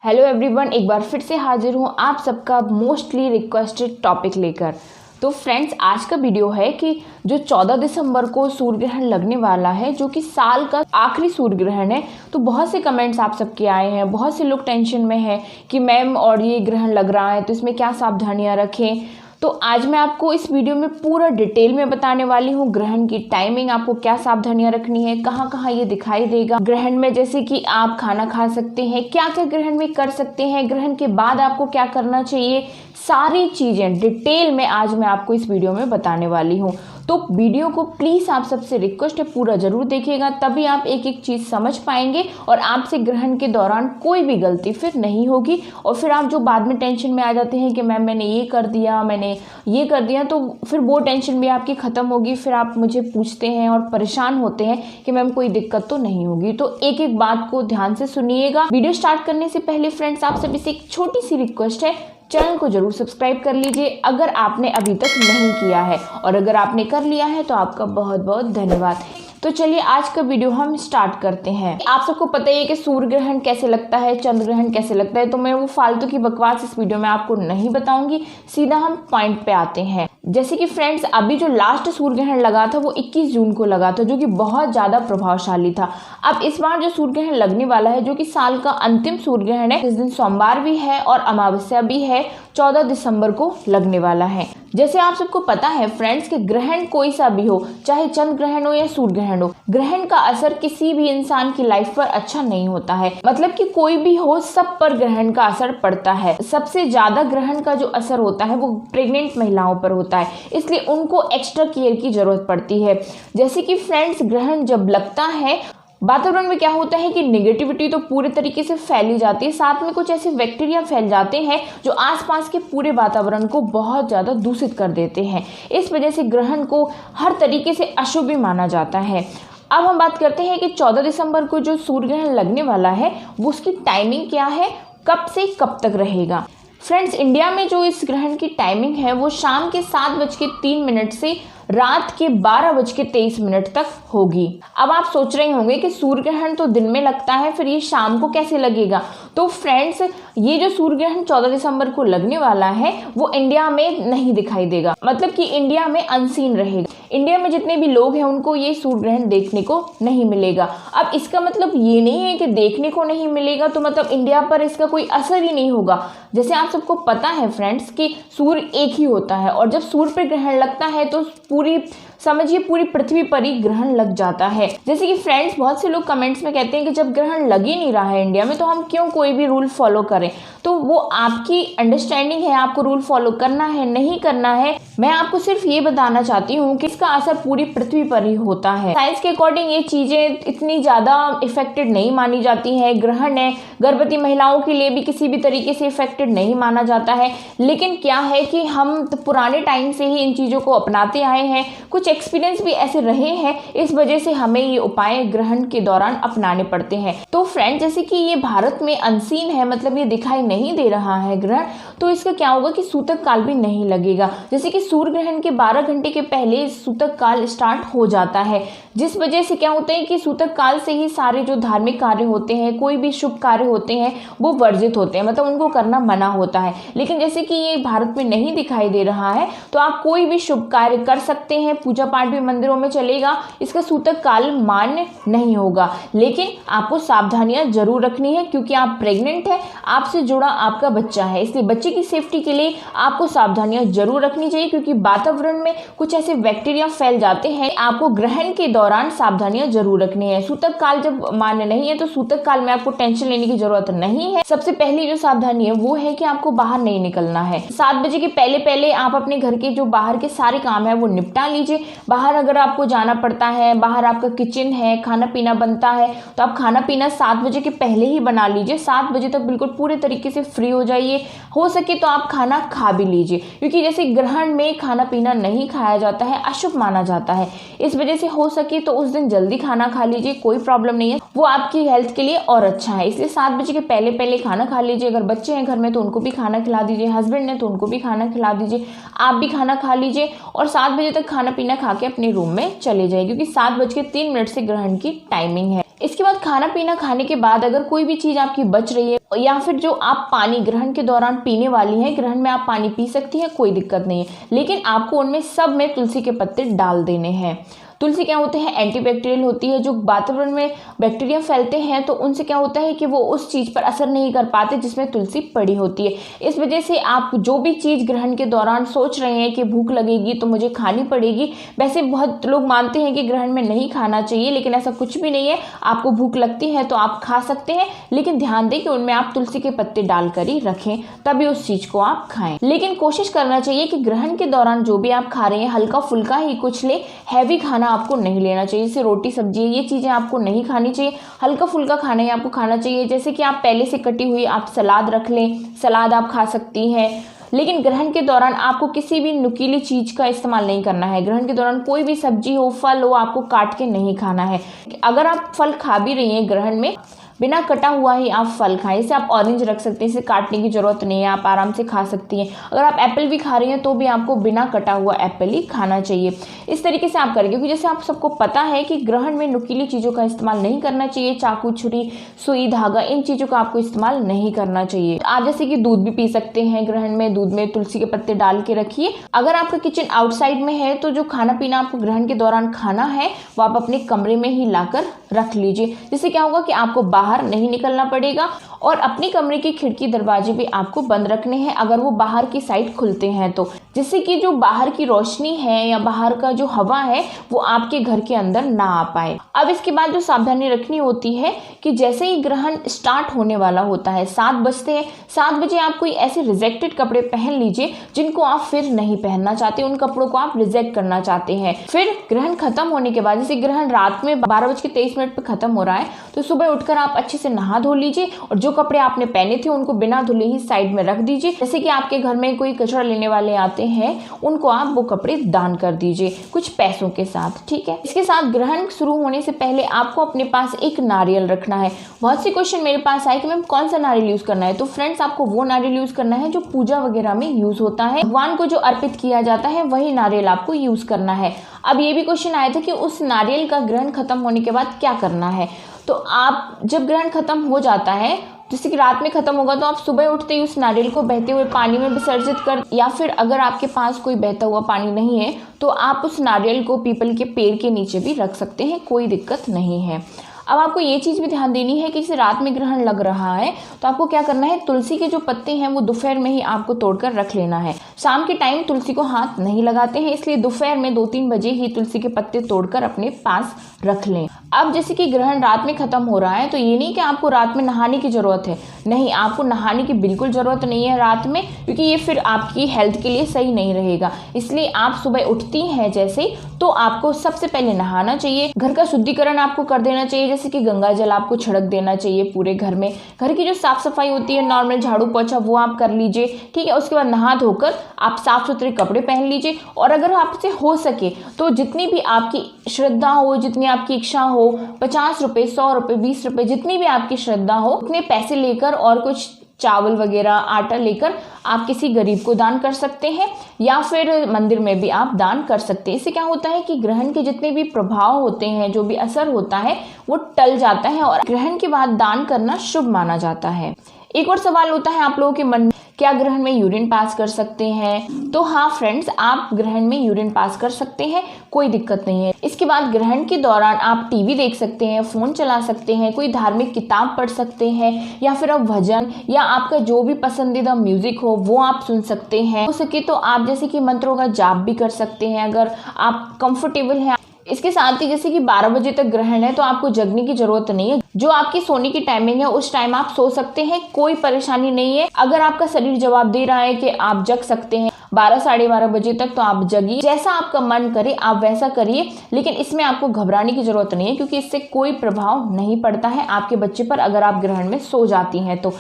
Hello everyone, एक बार फिर से हाजिर हूँ आप सबका मोस्टली रिक्वेस्टेड टॉपिक लेकर। तो फ्रेंड्स, आज का वीडियो है कि जो 14 दिसंबर को सूर्य ग्रहण लगने वाला है, जो कि साल का आखिरी सूर्य ग्रहण है। तो बहुत से कमेंट्स आप सबके आए हैं, बहुत से लोग टेंशन में हैं कि मैम और ये ग्रहण लग रहा है तो इसमें क्या सावधानियां रखें। तो आज मैं आपको इस वीडियो में पूरा डिटेल में बताने वाली हूँ ग्रहण की टाइमिंग, आपको क्या सावधानियां रखनी है, कहाँ कहाँ ये दिखाई देगा ग्रहण में, जैसे कि आप खाना खा सकते हैं, क्या क्या ग्रहण में कर सकते हैं, ग्रहण के बाद आपको क्या करना चाहिए, सारी चीज़ें डिटेल में आज मैं आपको इस वीडियो में बताने वाली हूँ। तो वीडियो को प्लीज़ आप सबसे रिक्वेस्ट है पूरा ज़रूर देखिएगा, तभी आप एक एक चीज़ समझ पाएंगे और आपसे ग्रहण के दौरान कोई भी गलती फिर नहीं होगी। और फिर आप जो बाद में टेंशन में आ जाते हैं कि मैम मैंने ये कर दिया, मैंने ये कर दिया, तो फिर वो टेंशन भी आपकी ख़त्म होगी। फिर आप मुझे पूछते हैं और परेशान होते हैं कि मैम कोई दिक्कत तो नहीं होगी। तो एक एक बात को ध्यान से सुनिएगा। वीडियो स्टार्ट करने से पहले फ्रेंड्स, आप सभी से एक छोटी सी रिक्वेस्ट है, चैनल को जरूर सब्सक्राइब कर लीजिए अगर आपने अभी तक नहीं किया है, और अगर आपने कर लिया है तो आपका बहुत बहुत धन्यवाद। तो चलिए आज का वीडियो हम स्टार्ट करते हैं। आप सबको पता ही है कि सूर्य ग्रहण कैसे लगता है, चंद्र ग्रहण कैसे लगता है, तो मैं वो फालतू की बकवास इस वीडियो में आपको नहीं बताऊंगी, सीधा हम पॉइंट पे आते हैं। जैसे कि फ्रेंड्स, अभी जो लास्ट सूर्य ग्रहण लगा था वो 21 जून को लगा था, जो कि बहुत ज़्यादा प्रभावशाली था। अब इस बार जो सूर्य ग्रहण लगने वाला है, जो कि साल का अंतिम सूर्य ग्रहण है, इस दिन सोमवार भी है और अमावस्या भी है, 14 दिसंबर को लगने वाला है। जैसे आप सबको पता है फ्रेंड्स कि ग्रहण कोई सा भी हो, चाहे चंद्र ग्रहण हो या सूर्य ग्रहण हो, ग्रहण का असर किसी भी इंसान की लाइफ पर अच्छा नहीं होता है। मतलब कि कोई भी हो, सब पर ग्रहण का असर पड़ता है। सबसे ज्यादा ग्रहण का जो असर होता है वो प्रेग्नेंट महिलाओं पर होता है, इसलिए उनको एक्स्ट्रा केयर की जरूरत पड़ती है। जैसे कि फ्रेंड्स, ग्रहण जब लगता है, वातावरण में क्या होता है कि नेगेटिविटी तो पूरे तरीके से फैली जाती है, साथ में कुछ ऐसे बैक्टीरिया फैल जाते हैं जो आसपास के पूरे वातावरण को बहुत ज़्यादा दूषित कर देते हैं। इस वजह से ग्रहण को हर तरीके से अशुभ माना जाता है। अब हम बात करते हैं कि 14 दिसंबर को जो सूर्य ग्रहण लगने वाला है वो उसकी टाइमिंग क्या है, कब से कब तक रहेगा। फ्रेंड्स, इंडिया में जो इस ग्रहण की टाइमिंग है वो शाम के 7:03 से रात के 12:23 तक होगी। अब आप सोच रहे होंगे कि सूर्य ग्रहण तो दिन में लगता है, फिर ये शाम को कैसे लगेगा। तो फ्रेंड्स, ये जो सूर्य ग्रहण 14 दिसंबर को लगने वाला है वो इंडिया में नहीं दिखाई देगा, मतलब कि इंडिया में अनसीन रहेगा। इंडिया में जितने भी लोग हैं उनको ये सूर्य ग्रहण देखने को नहीं मिलेगा। अब इसका मतलब ये नहीं है कि देखने को नहीं मिलेगा तो मतलब इंडिया पर इसका कोई असर ही नहीं होगा। जैसे आप सबको पता है फ्रेंड्स कि सूर्य एक ही होता है, और जब सूर्य पर ग्रहण लगता है तो पूरी पृथ्वी पर ही ग्रहण लग जाता है। जैसे कि फ्रेंड्स, बहुत से लोग कमेंट्स में कहते हैं कि जब ग्रहण लग ही नहीं रहा है इंडिया में तो हम क्यों कोई भी रूल फॉलो करें। तो वो आपकी अंडरस्टैंडिंग है, आपको रूल फॉलो करना है नहीं करना है। मैं आपको सिर्फ ये बताना चाहती हूँ कि इसका असर पूरी पृथ्वी पर ही होता है। साइंस के अकॉर्डिंग ये चीजें इतनी ज्यादा इफेक्टेड नहीं मानी जाती है। ग्रहण है, गर्भवती महिलाओं के लिए भी किसी भी तरीके से इफेक्टेड नहीं माना जाता है। लेकिन क्या है कि हम तो पुराने टाइम से ही इन चीजों को अपनाते आए हैं, कुछ एक्सपीरियंस भी ऐसे रहे हैं, इस वजह से हमें ये उपाय ग्रहण के दौरान अपनाने पड़ते हैं। तो फ्रेंड, जैसे कि ये भारत में अनसीन है, मतलब ये दिखाई नहीं दे रहा है ग्रहण, तो इसका क्या होगा कि सूतक काल भी नहीं लगेगा। जैसे कि सूर्य ग्रहण के 12 घंटे के पहले सूतक काल स्टार्ट हो जाता है, जिस वजह से क्या होता है कि सूतक काल से ही सारे जो धार्मिक कार्य होते हैं, कोई भी शुभ कार्य होते हैं, वो वर्जित होते हैं, मतलब उनको करना मना होता है। लेकिन जैसे कि ये भारत में नहीं दिखाई दे रहा है तो आप कोई भी शुभ कार्य कर सकते हैं, पूजा पाठ भी मंदिरों में चलेगा, इसका सूतक काल मान्य नहीं होगा। लेकिन आपको सावधानियां जरूर रखनी है, क्योंकि आप प्रेग्नेंट है, आपसे जुड़ा आपका बच्चा है, इसलिए बच्चे की सेफ्टी के लिए आपको सावधानियां जरूर रखनी चाहिए, क्योंकि वातावरण में कुछ ऐसे बैक्टीरिया फैल जाते हैं। आपको ग्रहण के दौरान सावधानियां जरूर रखनी है। सूतक काल जब मान्य नहीं है तो सूतक काल में आपको टेंशन लेने की जरूरत नहीं है। सबसे पहली जो सावधानी है वो है कि आपको बाहर नहीं निकलना है। 7 बजे के पहले पहले आप अपने घर के जो बाहर के सारे काम है वो निपटा लीजिए। बाहर अगर आपको जाना पड़ता है, बाहर आपका किचन है, खाना पीना बनता है, तो आप खाना पीना 7 बजे के पहले ही बना लीजिए। 7 बजे तक बिल्कुल पूरे तरीके से फ्री हो जाइए। हो सके तो आप खाना खा भी लीजिए, क्योंकि जैसे ग्रहण में खाना पीना नहीं खाया जाता है, अशुभ माना जाता है। इस वजह से हो सके तो उस दिन जल्दी खाना खा लीजिए, कोई प्रॉब्लम नहीं है, वो आपकी हेल्थ के लिए और अच्छा है। इसलिए 7 बजे के पहले पहले खाना खा लीजिए। अगर बच्चे हैं घर में तो उनको भी खाना खिला दीजिए, हस्बैंड ने तो उनको भी खाना खिला दीजिए, आप भी खाना खा लीजिए और 7 बजे तक खाना पीना खा के अपने रूम में चले जाइए, क्योंकि 7:03 से ग्रहण की टाइमिंग है। इसके बाद खाना पीना खाने के बाद अगर कोई भी चीज़ आपकी बच रही है या फिर जो आप पानी ग्रहण के दौरान पीने वाली हैं, ग्रहण में आप पानी पी सकती हैं, कोई दिक्कत नहीं है, लेकिन आपको उनमें सब में तुलसी के पत्ते डाल देने हैं। तुलसी क्या होते हैं, एंटीबैक्टीरियल होती है। जो वातावरण में बैक्टीरिया फैलते हैं तो उनसे क्या होता है कि वो उस चीज़ पर असर नहीं कर पाते जिसमें तुलसी पड़ी होती है। इस वजह से आप जो भी चीज़ ग्रहण के दौरान सोच रहे हैं कि भूख लगेगी तो मुझे खानी पड़ेगी, वैसे बहुत लोग मानते हैं कि ग्रहण में नहीं खाना चाहिए, लेकिन ऐसा कुछ भी नहीं है। आपको भूख लगती है तो आप खा सकते हैं, लेकिन ध्यान दें कि उनमें आप तुलसी के पत्ते डालकर ही रखें, तभी उस चीज़ को आप खाएं। लेकिन कोशिश करना चाहिए कि ग्रहण के दौरान जो भी आप खा रहे हैं हल्का फुल्का ही कुछ ले, हैवी खाना आपको नहीं लेना चाहिए। जैसे रोटी सब्जी ये चीज़ें आपको नहीं खानी चाहिए, हल्का फुल्का खाना ही आपको खाना चाहिए। जैसे कि आप पहले से कटी हुई आप सलाद रख लें, सलाद आप खा सकती हैं, लेकिन ग्रहण के दौरान आपको किसी भी नुकीली चीज़ का इस्तेमाल नहीं करना है। ग्रहण के दौरान कोई भी सब्जी हो, फल हो, आपको काट के नहीं खाना है। अगर आप फल खा भी रही हैं ग्रहण में, बिना कटा हुआ ही आप फल खाएं। इसे आप ऑरेंज रख सकते हैं, इसे काटने की ज़रूरत नहीं है, आप आराम से खा सकती हैं। अगर आप एप्पल भी खा रही हैं तो भी आपको बिना कटा हुआ एप्पल ही खाना चाहिए। इस तरीके से आप करें, क्योंकि जैसे आप सबको पता है कि ग्रहण में नुकीली चीज़ों का इस्तेमाल नहीं करना चाहिए। चाकू, छुरी, सुई, धागा, इन चीज़ों का आपको इस्तेमाल नहीं करना चाहिए। आप जैसे कि दूध भी पी सकते हैं ग्रहण में, दूध में तुलसी के पत्ते डाल के रखिए। अगर आपका किचन आउटसाइड में है तो जो खाना पीना आपको ग्रहण के दौरान खाना है वो आप अपने कमरे में ही लाकर रख लीजिए। जिससे क्या होगा कि आपको बाहर नहीं निकलना पड़ेगा, और अपने कमरे की खिड़की दरवाजे भी आपको बंद रखने हैं अगर वो बाहर की साइड खुलते हैं तो, जिससे कि जो बाहर की रोशनी है या बाहर का जो हवा है वो आपके घर के अंदर ना आ पाए। अब इसके बाद जो सावधानी रखनी होती है कि जैसे ही ग्रहण स्टार्ट होने वाला होता है, 7 बजते हैं, 7 बजे आप कोई ऐसे रिजेक्टेड कपड़े पहन लीजिए जिनको आप फिर नहीं पहनना चाहते, उन कपड़ों को आप रिजेक्ट करना चाहते हैं। फिर ग्रहण खत्म होने के बाद, जैसे ग्रहण रात में 12:23 पर खत्म हो रहा है, तो सुबह उठकर आप अच्छे से नहा धो लीजिए और जो कपड़े आपने पहने थे उनको बिना धुले ही साइड में रख दीजिए। जैसे कि आपके घर में कोई कचरा लेने वाले आते हैं, उनको आप वो कपड़े दान कर दीजिए कुछ पैसों के साथ, ठीक है। इसके साथ ग्रहण शुरू होने से पहले आपको अपने पास एक नारियल रखना है। बहुत से क्वेश्चन मेरे पास आए कि मैम कौन सा नारियल यूज करना है, तो फ्रेंड्स आपको वो नारियल यूज करना है जो पूजा वगैरह में यूज होता है, भगवान को जो अर्पित किया जाता है वही नारियल आपको यूज करना है। अब ये भी क्वेश्चन आया था कि उस नारियल का ग्रहण खत्म होने के बाद क्या करना है, तो आप जब ग्रहण खत्म हो जाता है, जैसे कि रात में खत्म होगा, तो आप सुबह उठते ही उस नारियल को बहते हुए पानी में विसर्जित कर, या फिर अगर आपके पास कोई बहता हुआ पानी नहीं है तो आप उस नारियल को पीपल के पेड़ के नीचे भी रख सकते हैं, कोई दिक्कत नहीं है। अब आपको ये चीज़ भी ध्यान देनी है कि जैसे रात में ग्रहण लग रहा है तो आपको क्या करना है, तुलसी के जो पत्ते हैं वो दोपहर में ही आपको तोड़कर रख लेना है। शाम के टाइम तुलसी को हाथ नहीं लगाते हैं, इसलिए दोपहर में 2-3 बजे ही तुलसी के पत्ते तोड़कर अपने पास रख लें। अब जैसे कि ग्रहण रात में खत्म हो रहा है तो ये नहीं कि आपको रात में नहाने की ज़रूरत है, नहीं, आपको नहाने की बिल्कुल ज़रूरत नहीं है रात में, क्योंकि ये फिर आपकी हेल्थ के लिए सही नहीं रहेगा। इसलिए आप सुबह उठती हैं जैसे, तो आपको सबसे पहले नहाना चाहिए, घर का शुद्धिकरण आपको कर देना चाहिए, जैसे कि गंगा जल आपको छिड़क देना चाहिए पूरे घर में। घर की जो साफ सफाई होती है, नॉर्मल झाड़ू पोछा, वो आप कर लीजिए, ठीक है। उसके बाद नहा धोकर आप साफ सुथरे कपड़े पहन लीजिए, और अगर आपसे हो सके तो जितनी भी आपकी श्रद्धा हो, जितनी आपकी इच्छा हो, 50 रुपये, 100 रुपये, 20 रुपये, जितनी भी आपकी श्रद्धा हो, उतने पैसे लेकर और कुछ चावल वगैरह, आटा लेकर आप किसी गरीब को दान कर सकते हैं, या फिर मंदिर में भी आप दान कर सकते हैं। इससे क्या होता है कि ग्रहण के जितने भी प्रभाव होते हैं, जो भी असर होता है वो टल जाता है, और ग्रहण के बाद दान करना शुभ माना जाता है। एक और सवाल होता है आप लोगों के मन में, क्या ग्रहण में यूरिन पास कर सकते हैं? तो हाँ फ्रेंड्स, आप ग्रहण में यूरिन पास कर सकते हैं, कोई दिक्कत नहीं है। इसके बाद ग्रहण के दौरान आप टीवी देख सकते हैं, फ़ोन चला सकते हैं, कोई धार्मिक किताब पढ़ सकते हैं, या फिर आप भजन या आपका जो भी पसंदीदा म्यूजिक हो वो आप सुन सकते हैं। हो सके तो आप जैसे कि मंत्रों का जाप भी कर सकते हैं अगर आप कंफर्टेबल हैं। इसके साथ ही जैसे कि 12 बजे तक ग्रहण है तो आपको जगने की जरूरत नहीं है, जो आपकी सोने की टाइमिंग है उस टाइम आप सो सकते हैं, कोई परेशानी नहीं है। अगर आपका शरीर जवाब दे रहा है कि आप जग सकते हैं 12 साढ़े 12 बजे तक, तो आप जगिए, जैसा आपका मन करे आप वैसा करिए, लेकिन इसमें आपको घबराने की जरूरत नहीं है, क्योंकि इससे कोई प्रभाव नहीं पड़ता है आपके बच्चे पर अगर आप ग्रहण में सो जाती हैं तो।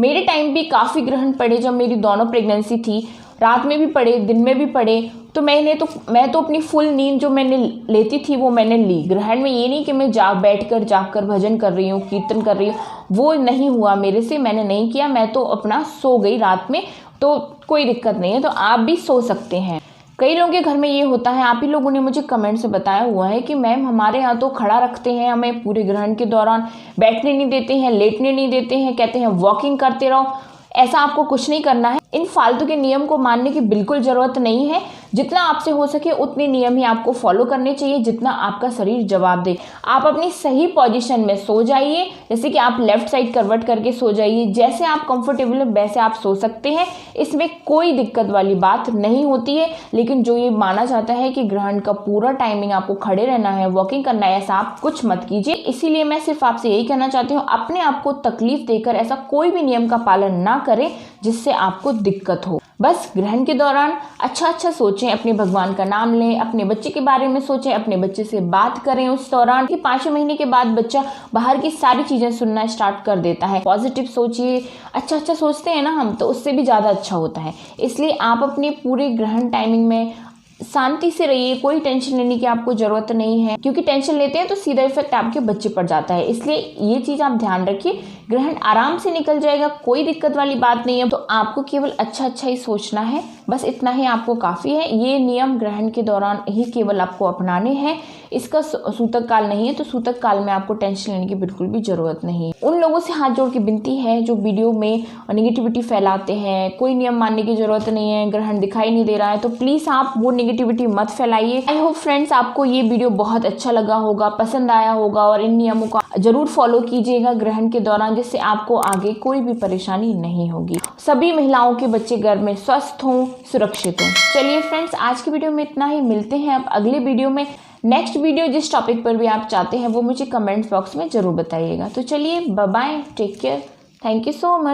मेरे टाइम भी काफ़ी ग्रहण पड़े, जब मेरी दोनों प्रेगनेंसी थी, रात में भी पड़े, दिन में भी पड़े, तो मैं तो अपनी फुल नींद जो मैंने लेती थी वो मैंने ली ग्रहण में। ये नहीं कि मैं जाकर भजन कर रही हूँ, कीर्तन कर रही हूँ, वो नहीं हुआ मेरे से, मैंने नहीं किया, मैं तो अपना सो गई रात में, तो कोई दिक्कत नहीं है, तो आप भी सो सकते हैं। कई लोगों के घर में ये होता है, आप ही लोगों ने मुझे कमेंट से बताया हुआ है कि मैम हमारे यहाँ तो खड़ा रखते हैं, हमें पूरे ग्रहण के दौरान बैठने नहीं देते हैं, लेटने नहीं देते हैं, कहते हैं वॉकिंग करते रहो। ऐसा आपको कुछ नहीं करना है। इन फालतू के नियम को मानने की बिल्कुल ज़रूरत नहीं है। जितना आपसे हो सके उतने नियम ही आपको फॉलो करने चाहिए जितना आपका शरीर जवाब दे। आप अपनी सही पोजीशन में सो जाइए, जैसे कि आप लेफ्ट साइड करवट करके सो जाइए, जैसे आप कंफर्टेबल है वैसे आप सो सकते हैं। इसमें कोई दिक्कत वाली बात नहीं होती है। लेकिन जो ये माना जाता है कि ग्रहण का पूरा टाइमिंग आपको खड़े रहना है, वॉकिंग करना है, ऐसा आप कुछ मत कीजिए। इसीलिए मैं सिर्फ आपसे यही कहना चाहती हूँ, अपने आप को तकलीफ देकर ऐसा कोई भी नियम का पालन ना करें जिससे आपको दिक्कत हो। बस ग्रहण के दौरान अच्छा सोचें, अपने भगवान का नाम लें, अपने बच्चे के बारे में सोचें, अपने बच्चे से बात करें उस दौरान। कि 5 महीने के बाद बच्चा बाहर की सारी चीज़ें सुनना स्टार्ट कर देता है। पॉजिटिव सोचिए, अच्छा सोचते हैं ना हम, तो उससे भी ज़्यादा अच्छा होता है। इसलिए आप अपने पूरे ग्रहण टाइमिंग में शांति से रहिए। कोई टेंशन लेने की आपको ज़रूरत नहीं है, क्योंकि टेंशन लेते हैं तो सीधा इफेक्ट आपके बच्चे पर जाता है। इसलिए ये चीज़ आप ध्यान रखिए। ग्रहण आराम से निकल जाएगा, कोई दिक्कत वाली बात नहीं है। तो आपको केवल अच्छा ही सोचना है, बस इतना ही आपको काफ़ी है। ये नियम ग्रहण के दौरान ही केवल आपको अपनाने हैं। इसका सूतक काल नहीं है, तो सूतक काल में आपको टेंशन लेने की बिल्कुल भी ज़रूरत नहीं। उन लोगों से हाथ जोड़ के विनती है जो वीडियो में निगेटिविटी फैलाते हैं, कोई नियम मानने की ज़रूरत नहीं है, ग्रहण दिखाई नहीं दे रहा है, तो प्लीज़ आप वो निगेटिविटी मत फैलाइए। आई होप फ्रेंड्स आपको ये वीडियो बहुत अच्छा लगा होगा, पसंद आया होगा, और इन नियमों का जरूर फॉलो कीजिएगा ग्रहण के दौरान, जिससे आपको आगे कोई भी परेशानी नहीं होगी। सभी महिलाओं के बच्चे घर में स्वस्थ हों, सुरक्षित हों। चलिए फ्रेंड्स, आज की वीडियो में इतना ही। मिलते हैं अब अगले वीडियो में। नेक्स्ट वीडियो जिस टॉपिक पर भी आप चाहते हैं वो मुझे कमेंट्स बॉक्स में ज़रूर बताइएगा। तो चलिए, bye bye, take care, thank you so much.